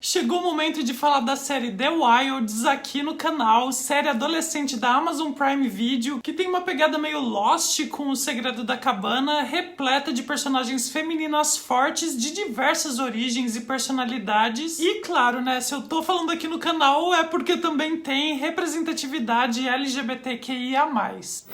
Chegou o momento de falar da série The Wilds aqui no canal, série adolescente da Amazon Prime Video, que tem uma pegada meio Lost com O Segredo da Cabana, repleta de personagens femininas fortes de diversas origens e personalidades. E claro, né, se eu tô falando aqui no canal é porque também tem representatividade LGBTQIA+.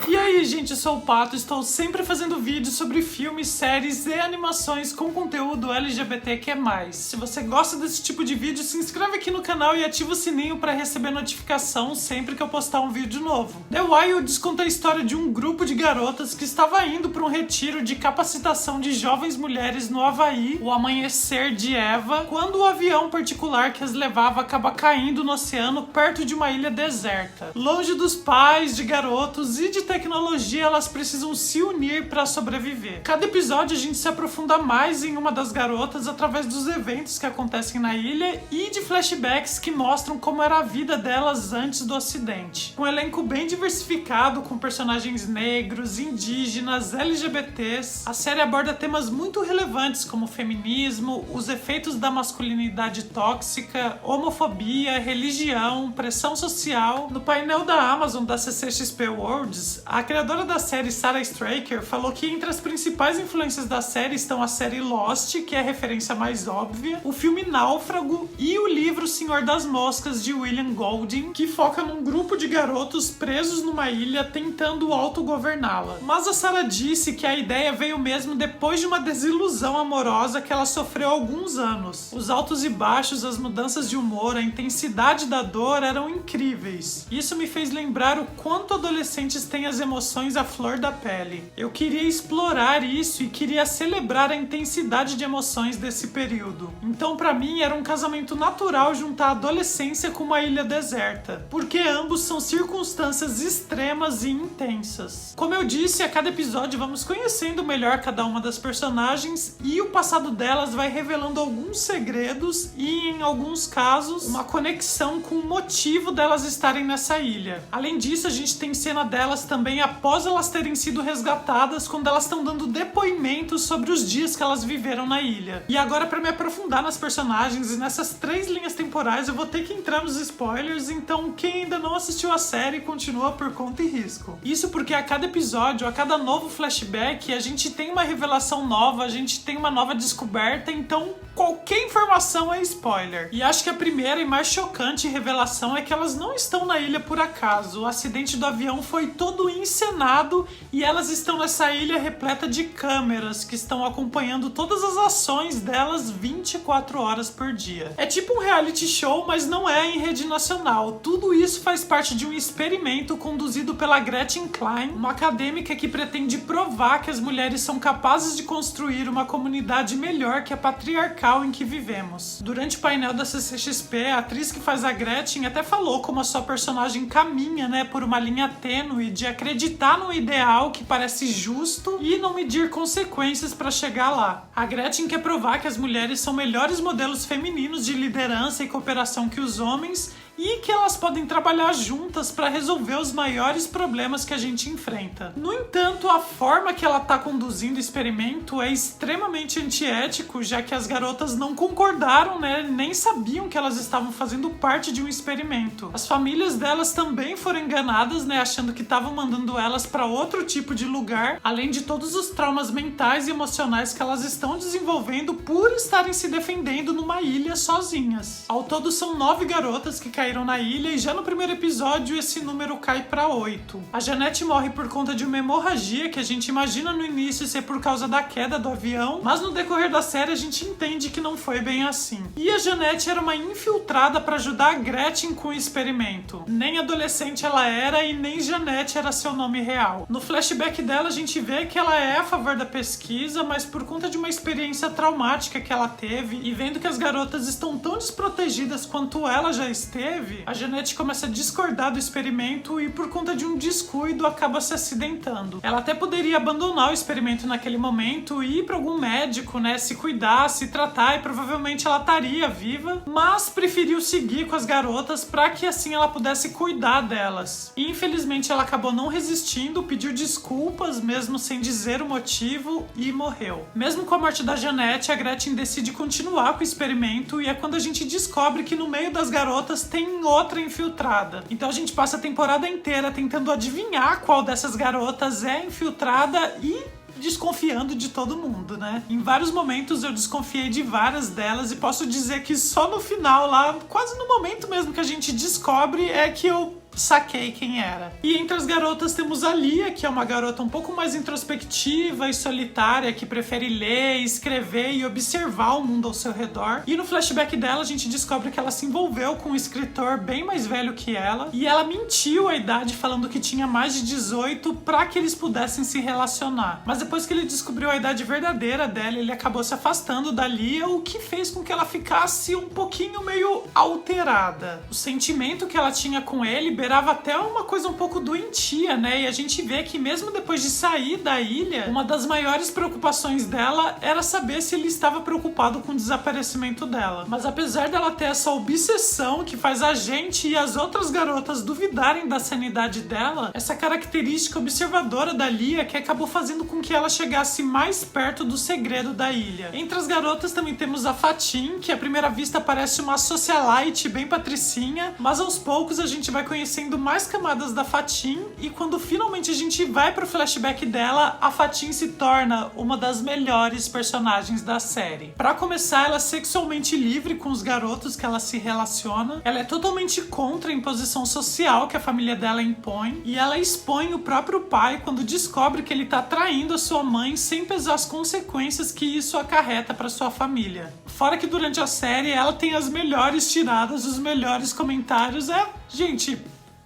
E aí, gente, eu sou o Pato, estou sempre fazendo vídeos sobre filmes, séries e animações com conteúdo LGBTQ+. Se você gosta desse tipo de vídeo, se inscreve aqui no canal e ativa o sininho para receber notificação sempre que eu postar um vídeo novo. The Wilds conta a história de um grupo de garotas que estava indo para um retiro de capacitação de jovens mulheres no Havaí, o Amanhecer de Eva, quando o avião particular que as levava acaba caindo no oceano perto de uma ilha deserta. Longe dos pais, de garotos e de tecnologia, elas precisam se unir para sobreviver. Cada episódio a gente se aprofunda mais em uma das garotas através dos eventos que acontecem na ilha e de flashbacks que mostram como era a vida delas antes do acidente. Um elenco bem diversificado, com personagens negros, indígenas, LGBTs. A série aborda temas muito relevantes como feminismo, os efeitos da masculinidade tóxica, homofobia, religião, pressão social. No painel da Amazon da CCXP Worlds, a criadora da série, Sarah Straker, falou que entre as principais influências da série estão a série Lost, que é a referência mais óbvia, o filme Náufrago e o livro Senhor das Moscas, de William Golding, que foca num grupo de garotos presos numa ilha tentando autogoverná-la. Mas a Sarah disse que a ideia veio mesmo depois de uma desilusão amorosa que ela sofreu há alguns anos. Os altos e baixos, as mudanças de humor, a intensidade da dor eram incríveis. Isso me fez lembrar o quanto adolescentes têm as emoções à flor da pele. Eu queria explorar isso e queria celebrar a intensidade de emoções desse período. Então, pra mim, era um casamento natural juntar a adolescência com uma ilha deserta, porque ambos são circunstâncias extremas e intensas. Como eu disse, a cada episódio vamos conhecendo melhor cada uma das personagens e o passado delas vai revelando alguns segredos e, em alguns casos, uma conexão com o motivo delas estarem nessa ilha. Além disso, a gente tem cena delas também após elas terem sido resgatadas, quando elas estão dando depoimentos sobre os dias que elas viveram na ilha. E agora, para me aprofundar nas personagens e nessas 3 linhas temporais, eu vou ter que entrar nos spoilers, então quem ainda não assistiu a série continua por conta e risco. Isso porque a cada episódio, a cada novo flashback, a gente tem uma revelação nova, a gente tem uma nova descoberta, então qualquer informação é spoiler. E acho que a primeira e mais chocante revelação é que elas não estão na ilha por acaso. O acidente do avião foi todo encenado e elas estão nessa ilha repleta de câmeras que estão acompanhando todas as ações delas 24 horas por dia. É tipo um reality show, mas não é em rede nacional. Tudo isso faz parte de um experimento conduzido pela Gretchen Klein, uma acadêmica que pretende provar que as mulheres são capazes de construir uma comunidade melhor que a patriarcal em que vivemos. Durante o painel da CCXP, a atriz que faz a Gretchen até falou como a sua personagem caminha, por uma linha tênue de acreditar no ideal que parece justo e não medir consequências para chegar lá. A Gretchen quer provar que as mulheres são melhores modelos femininos de liderança e cooperação que os homens e que elas podem trabalhar juntas para resolver os maiores problemas que a gente enfrenta. No entanto, a forma que ela está conduzindo o experimento é extremamente antiético, já que as garotas não concordaram, nem sabiam que elas estavam fazendo parte de um experimento. As famílias delas também foram enganadas, achando que estavam mandando elas para outro tipo de lugar, além de todos os traumas mentais e emocionais que elas estão desenvolvendo por estarem se defendendo numa ilha sozinhas. Ao todo, são 9 garotas que caíram na ilha e já no primeiro episódio esse número cai para 8. A Jeanette morre por conta de uma hemorragia que a gente imagina no início ser por causa da queda do avião, mas no decorrer da série a gente entende que não foi bem assim. E a Jeanette era uma infiltrada para ajudar a Gretchen com o experimento. Nem adolescente ela era e nem Jeanette era seu nome real. No flashback dela a gente vê que ela é a favor da pesquisa, mas por conta de uma experiência traumática que ela teve e vendo que as garotas estão tão desprotegidas quanto ela já esteve, teve, a Jeanette começa a discordar do experimento e por conta de um descuido acaba se acidentando. Ela até poderia abandonar o experimento naquele momento e ir para algum médico, né, se cuidar, se tratar e provavelmente ela estaria viva, mas preferiu seguir com as garotas para que assim ela pudesse cuidar delas. E infelizmente ela acabou não resistindo, pediu desculpas mesmo sem dizer o motivo e morreu. Mesmo com a morte da Jeanette, a Gretchen decide continuar com o experimento e é quando a gente descobre que no meio das garotas tem outra infiltrada. Então a gente passa a temporada inteira tentando adivinhar qual dessas garotas é infiltrada e desconfiando de todo mundo, né? Em vários momentos eu desconfiei de várias delas e posso dizer que só no final, lá, quase no momento mesmo que a gente descobre, é que eu saquei quem era. E entre as garotas temos a Lia, que é uma garota um pouco mais introspectiva e solitária, que prefere ler, escrever e observar o mundo ao seu redor. E no flashback dela a gente descobre que ela se envolveu com um escritor bem mais velho que ela e ela mentiu a idade falando que tinha mais de 18 para que eles pudessem se relacionar. Mas depois que ele descobriu a idade verdadeira dela, ele acabou se afastando da Lia, o que fez com que ela ficasse um pouquinho meio alterada. O sentimento que ela tinha com ele beirava até uma coisa um pouco doentia, né? E a gente vê que mesmo depois de sair da ilha, uma das maiores preocupações dela era saber se ele estava preocupado com o desaparecimento dela. Mas apesar dela ter essa obsessão que faz a gente e as outras garotas duvidarem da sanidade dela, essa característica observadora da Lia que acabou fazendo com que ela chegasse mais perto do segredo da ilha. Entre as garotas também temos a Fatin, que à primeira vista parece uma socialite bem patricinha, mas aos poucos a gente vai conhecendo mais camadas da Fatin e quando finalmente a gente vai pro flashback dela, a Fatin se torna uma das melhores personagens da série. Pra começar, ela é sexualmente livre com os garotos que ela se relaciona, ela é totalmente contra a imposição social que a família dela impõe e ela expõe o próprio pai quando descobre que ele tá traindo a sua mãe sem pesar as consequências que isso acarreta pra sua família. Fora que durante a série ela tem as melhores tiradas, os melhores comentários, gente,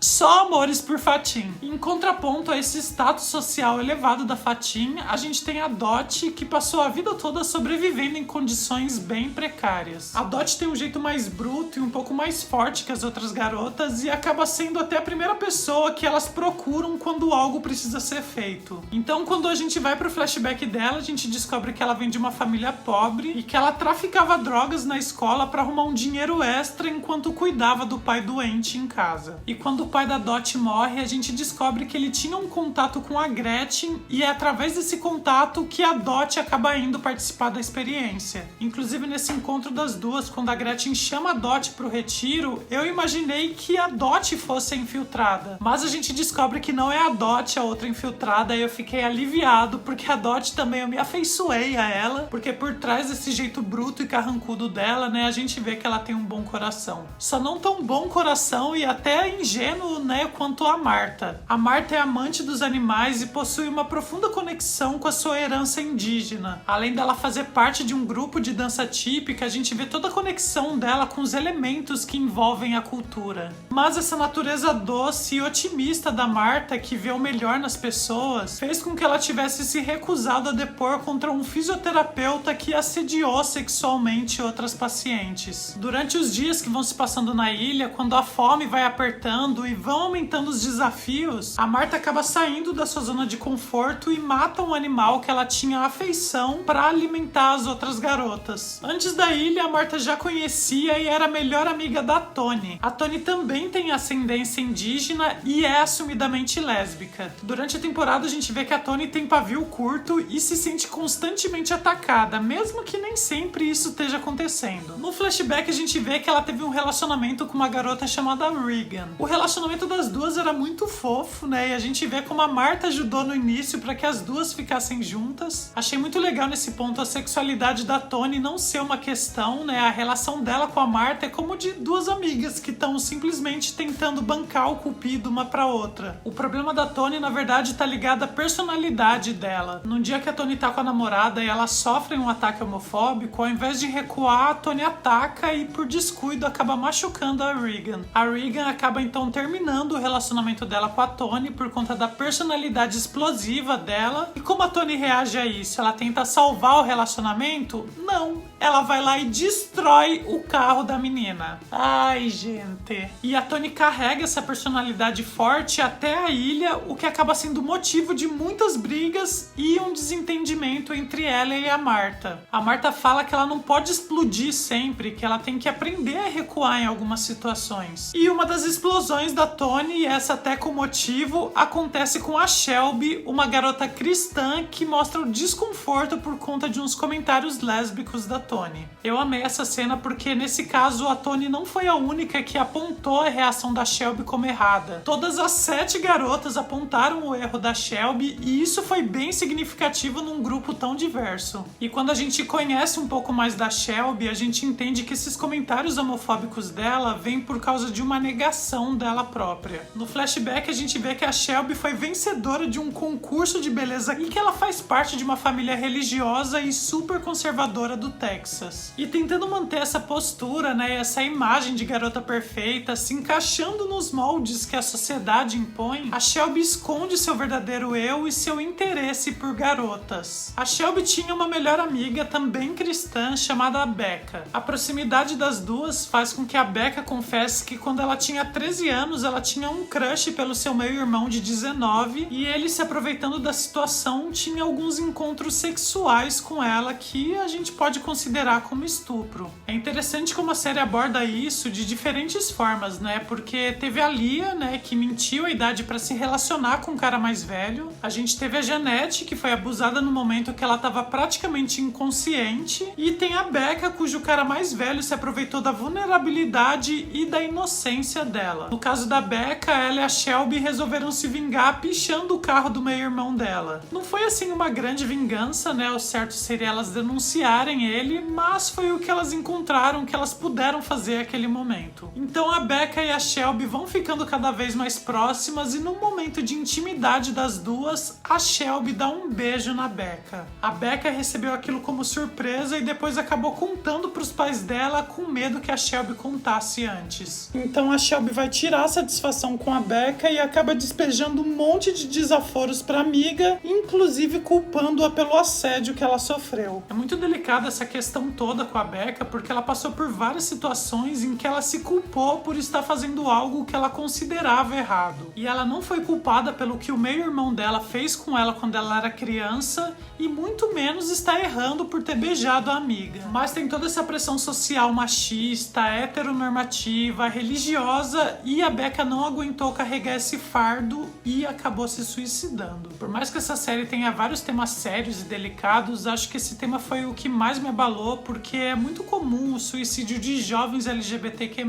só amores por Fatin. Em contraponto a esse status social elevado da Fatin, a gente tem a Dot, que passou a vida toda sobrevivendo em condições bem precárias. A Dot tem um jeito mais bruto e um pouco mais forte que as outras garotas e acaba sendo até a primeira pessoa que elas procuram quando algo precisa ser feito. Então, quando a gente vai pro flashback dela, a gente descobre que ela vem de uma família pobre e que ela traficava drogas na escola para arrumar um dinheiro extra enquanto cuidava do pai doente em casa. E quando o pai da Dot morre, a gente descobre que ele tinha um contato com a Gretchen e é através desse contato que a Dot acaba indo participar da experiência. Inclusive nesse encontro das duas, quando a Gretchen chama a Dot pro retiro, eu imaginei que a Dot fosse a infiltrada, mas a gente descobre que não é a Dot a outra infiltrada e eu fiquei aliviado porque a Dot também eu me afeiçoei a ela, porque por trás desse jeito bruto e carrancudo dela, né, a gente vê que ela tem um bom coração. Só não tão bom coração e até ingênuo, né, quanto a Marta. A Marta é amante dos animais e possui uma profunda conexão com a sua herança indígena. Além dela fazer parte de um grupo de dança típica, a gente vê toda a conexão dela com os elementos que envolvem a cultura. Mas essa natureza doce e otimista da Marta, que vê o melhor nas pessoas, fez com que ela tivesse se recusado a depor contra um fisioterapeuta que assediou sexualmente outras pacientes. Durante os dias que vão se passando na ilha, quando a fome vai apertando e vão aumentando os desafios, a Marta acaba saindo da sua zona de conforto e mata um animal que ela tinha afeição para alimentar as outras garotas. Antes da ilha, a Marta já conhecia e era a melhor amiga da Toni. A Toni também tem ascendência indígena e é assumidamente lésbica. Durante a temporada a gente vê que a Toni tem pavio curto e se sente constantemente atacada, mesmo que nem sempre isso esteja acontecendo. No flashback a gente vê que ela teve um relacionamento com uma garota chamada Regan. O relacionamento das duas era muito fofo, né? E a gente vê como a Marta ajudou no início para que as duas ficassem juntas. Achei muito legal nesse ponto a sexualidade da Toni não ser uma questão, né? A relação dela com a Marta é como de duas amigas que estão simplesmente tentando bancar o cupido uma pra outra. O problema da Toni, na verdade, tá ligado à personalidade dela. Num dia que a Toni tá com a namorada e ela sofre um ataque homofóbico, ao invés de recuar, a Toni ataca e por descuido acaba machucando a Regan. A Regan acaba então terminando terminando o relacionamento dela com a Toni por conta da personalidade explosiva dela. E como a Toni reage a isso? Ela tenta salvar o relacionamento? Não. Ela vai lá e destrói o carro da menina. Ai, gente. E a Toni carrega essa personalidade forte até a ilha, o que acaba sendo motivo de muitas brigas e um desentendimento entre ela e a Marta. A Marta fala que ela não pode explodir sempre, que ela tem que aprender a recuar em algumas situações. E uma das explosões da Toni, e essa até com motivo, acontece com a Shelby, uma garota cristã que mostra o desconforto por conta de uns comentários lésbicos da Toni. Eu amei essa cena porque nesse caso a Toni não foi a única que apontou a reação da Shelby como errada. Todas as 7 garotas apontaram o erro da Shelby e isso foi bem significativo num grupo tão diverso. E quando a gente conhece um pouco mais da Shelby, a gente entende que esses comentários homofóbicos dela vêm por causa de uma negação dela própria. No flashback a gente vê que a Shelby foi vencedora de um concurso de beleza e que ela faz parte de uma família religiosa e super conservadora do Texas. E tentando manter essa postura, né, essa imagem de garota perfeita, se encaixando nos moldes que a sociedade impõe, a Shelby esconde seu verdadeiro eu e seu interesse por garotas. A Shelby tinha uma melhor amiga, também cristã, chamada Becca. A proximidade das duas faz com que a Becca confesse que quando ela tinha 13 anos, ela tinha um crush pelo seu meio-irmão de 19 e ele, se aproveitando da situação, tinha alguns encontros sexuais com ela que a gente pode considerar como estupro. É interessante como a série aborda isso de diferentes formas, né? Porque teve a Lia, né, que mentiu a idade para se relacionar com um cara mais velho. A gente teve a Jeanette, que foi abusada no momento que ela estava praticamente inconsciente. E tem a Becca, cujo cara mais velho se aproveitou da vulnerabilidade e da inocência dela. No caso da Becca, ela e a Shelby resolveram se vingar pichando o carro do meio-irmão dela. Não foi assim uma grande vingança, né? O certo seria elas denunciarem ele, mas foi o que elas encontraram que elas puderam fazer naquele momento. Então a Becca e a Shelby vão ficando cada vez mais próximas e num momento de intimidade das duas, a Shelby dá um beijo na Becca. A Becca recebeu aquilo como surpresa e depois acabou contando para os pais dela com medo que a Shelby contasse antes. Então a Shelby vai tirar a satisfação com a Becca e acaba despejando um monte de desaforos para a amiga, inclusive culpando-a pelo assédio que ela sofreu. É muito delicada essa questão toda com a Becca porque ela passou por várias situações em que ela se culpou por estar fazendo algo que ela considerava errado. E ela não foi culpada pelo que o meio-irmão dela fez com ela quando ela era criança e muito menos está errando por ter beijado a amiga. Mas tem toda essa pressão social machista, heteronormativa, religiosa e a Becca não aguentou carregar esse fardo e acabou se suicidando. Por mais que essa série tenha vários temas sérios e delicados, acho que esse tema foi o que mais me abalou porque é muito comum o suicídio de jovens LGBTQ+.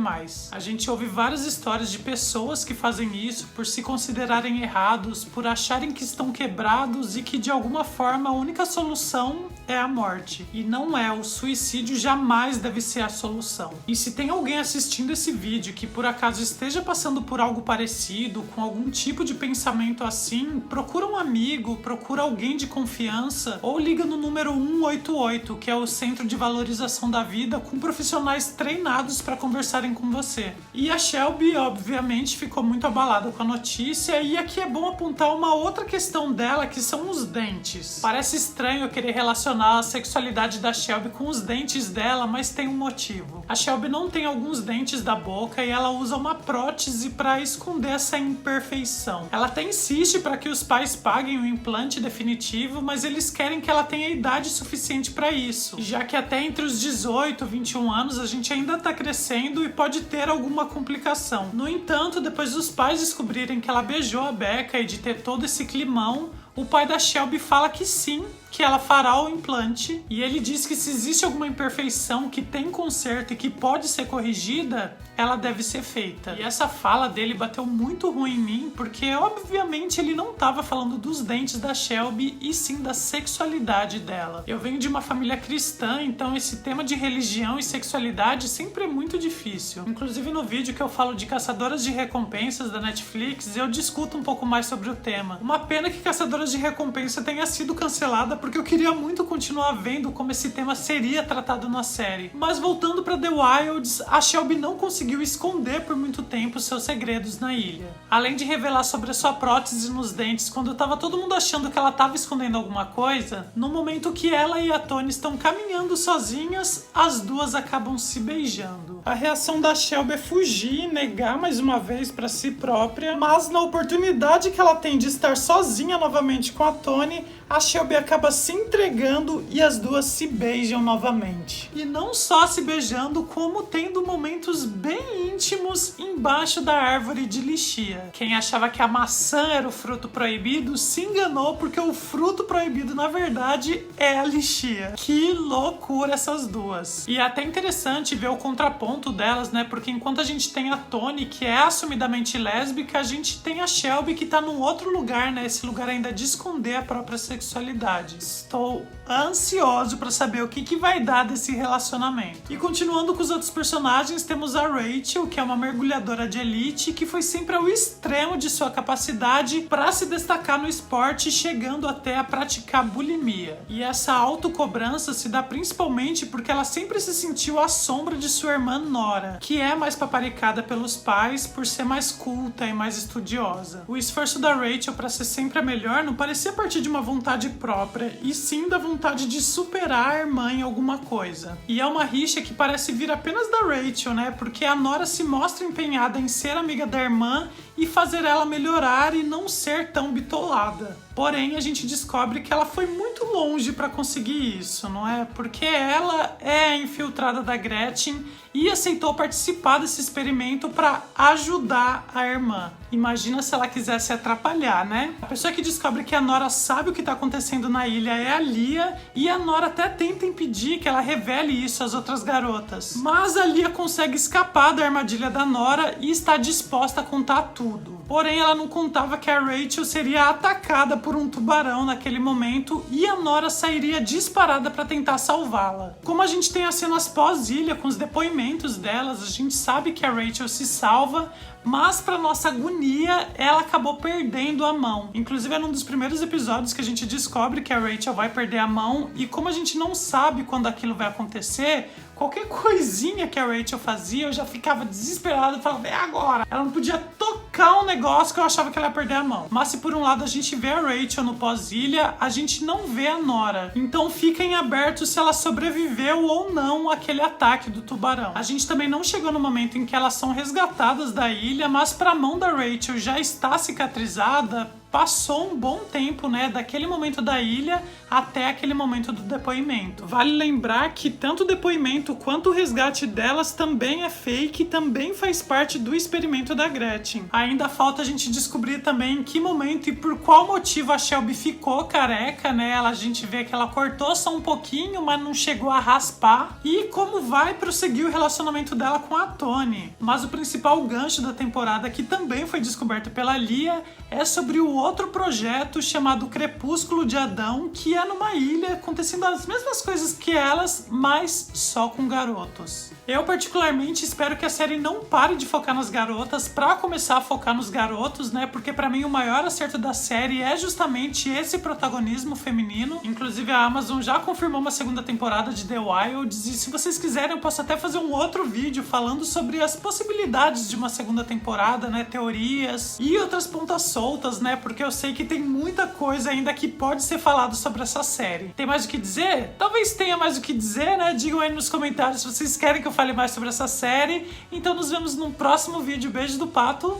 A gente ouve várias histórias de pessoas que fazem isso por se considerarem errados, por acharem que estão quebrados e que de alguma forma a única solução é a morte. E não é, o suicídio jamais deve ser a solução. E se tem alguém assistindo esse vídeo que por acaso esteja passando por algo parecido, com algum tipo de pensamento assim, procura um amigo, procura alguém de confiança ou liga no número 188, que é o Centro de Valorização da Vida, com profissionais treinados para conversarem com você. E a Shelby, obviamente, ficou muito abalada com a notícia e aqui é bom apontar uma outra questão dela, que são os dentes. Parece estranho eu querer relacionar a sexualidade da Shelby com os dentes dela, mas tem um motivo. A Shelby não tem alguns dentes da boca e ela usa uma prótese para esconder essa imperfeição. Ela até insiste para que os pais paguem o implante definitivo, mas eles querem que ela tenha idade suficiente para isso, já que até entre os 18 e 21 anos a gente ainda está crescendo e pode ter alguma complicação. No entanto, depois dos pais descobrirem que ela beijou a Becca e de ter todo esse climão, o pai da Shelby fala que sim, que ela fará o implante, e ele diz que se existe alguma imperfeição que tem conserto e que pode ser corrigida, ela deve ser feita. E essa fala dele bateu muito ruim em mim, porque obviamente ele não estava falando dos dentes da Shelby, e sim da sexualidade dela. Eu venho de uma família cristã, então esse tema de religião e sexualidade sempre é muito difícil. Inclusive no vídeo que eu falo de Caçadoras de Recompensas da Netflix, eu discuto um pouco mais sobre o tema. Uma pena que Caçadoras Caçadoras de Recompensa tenha sido cancelada, porque eu queria muito continuar vendo como esse tema seria tratado na série. Mas voltando pra The Wilds, a Shelby não conseguiu esconder por muito tempo seus segredos na ilha. Além de revelar sobre a sua prótese nos dentes quando tava todo mundo achando que ela tava escondendo alguma coisa, no momento que ela e a Tony estão caminhando sozinhas, as duas acabam se beijando. A reação da Shelby é fugir e negar mais uma vez pra si própria, mas na oportunidade que ela tem de estar sozinha novamente com a Tony, a Shelby acaba se entregando e as duas se beijam novamente. E não só se beijando, como tendo momentos bem íntimos embaixo da árvore de lixia. Quem achava que a maçã era o fruto proibido se enganou, porque o fruto proibido na verdade é a lixia. Que loucura essas duas. E é até interessante ver o contraponto delas, né? Porque enquanto a gente tem a Tony, que é assumidamente lésbica, a gente tem a Shelby que tá num outro lugar, né? Esse lugar ainda de esconder a própria sexualidade. Estou ansioso pra saber o que vai dar desse relacionamento. E continuando com os outros personagens, temos a Rachel, que é uma mergulhadora de elite, que foi sempre ao extremo de sua capacidade pra se destacar no esporte, chegando até a praticar bulimia. E essa autocobrança se dá principalmente porque ela sempre se sentiu à sombra de sua irmã Nora, que é mais paparicada pelos pais por ser mais culta e mais estudiosa. O esforço da Rachel pra ser sempre a melhor não parecia partir de uma vontade própria, e sim da vontade de superar a irmã em alguma coisa. E é uma rixa que parece vir apenas da Rachel, né? Porque a Nora se mostra empenhada em ser amiga da irmã e fazer ela melhorar e não ser tão bitolada. Porém, a gente descobre que ela foi muito longe para conseguir isso, não é? Porque ela é a infiltrada da Gretchen e aceitou participar desse experimento para ajudar a irmã. Imagina se ela quisesse atrapalhar, né? A pessoa que descobre que a Nora sabe o que tá acontecendo na ilha é a Lia, e a Nora até tenta impedir que ela revele isso às outras garotas. Mas a Lia consegue escapar da armadilha da Nora e está disposta a contar tudo. Porém, ela não contava que a Rachel seria atacada por um tubarão naquele momento e a Nora sairia disparada para tentar salvá-la. Como a gente tem as cenas pós-ilha com os depoimentos delas, a gente sabe que a Rachel se salva, mas para nossa agonia, ela acabou perdendo a mão. Inclusive é num dos primeiros episódios que a gente descobre que a Rachel vai perder a mão, e como a gente não sabe quando aquilo vai acontecer, qualquer coisinha que a Rachel fazia, eu já ficava desesperada e falava, é agora! Ela não podia tocar um negócio que eu achava que ela ia perder a mão. Mas se por um lado a gente vê a Rachel no pós-ilha, a gente não vê a Nora. Então fica em aberto se ela sobreviveu ou não àquele ataque do tubarão. A gente também não chegou no momento em que elas são resgatadas da ilha, mas pra mão da Rachel já está cicatrizada. Passou um bom tempo, né, daquele momento da ilha até aquele momento do depoimento. Vale lembrar que tanto o depoimento quanto o resgate delas também é fake e também faz parte do experimento da Gretchen. Ainda falta a gente descobrir também em que momento e por qual motivo a Shelby ficou careca, né? A gente vê que ela cortou só um pouquinho, mas não chegou a raspar. E como vai prosseguir o relacionamento dela com a Tony. Mas o principal gancho da temporada, que também foi descoberto pela Lia, é sobre o outro projeto chamado Crepúsculo de Adão, que é numa ilha acontecendo as mesmas coisas que elas, mas só com garotos. Eu particularmente espero que a série não pare de focar nas garotas pra começar a focar nos garotos, né? Porque pra mim o maior acerto da série é justamente esse protagonismo feminino. Inclusive a Amazon já confirmou uma segunda temporada de The Wilds, e se vocês quiserem eu posso até fazer um outro vídeo falando sobre as possibilidades de uma segunda temporada, né? Teorias e outras pontas soltas, né? Porque eu sei que tem muita coisa ainda que pode ser falado sobre essa série. Tem mais o que dizer? Talvez tenha mais o que dizer, né? Digam aí nos comentários se vocês querem que eu fale mais sobre essa série. Então nos vemos no próximo vídeo. Beijo do Pato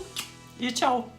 e tchau!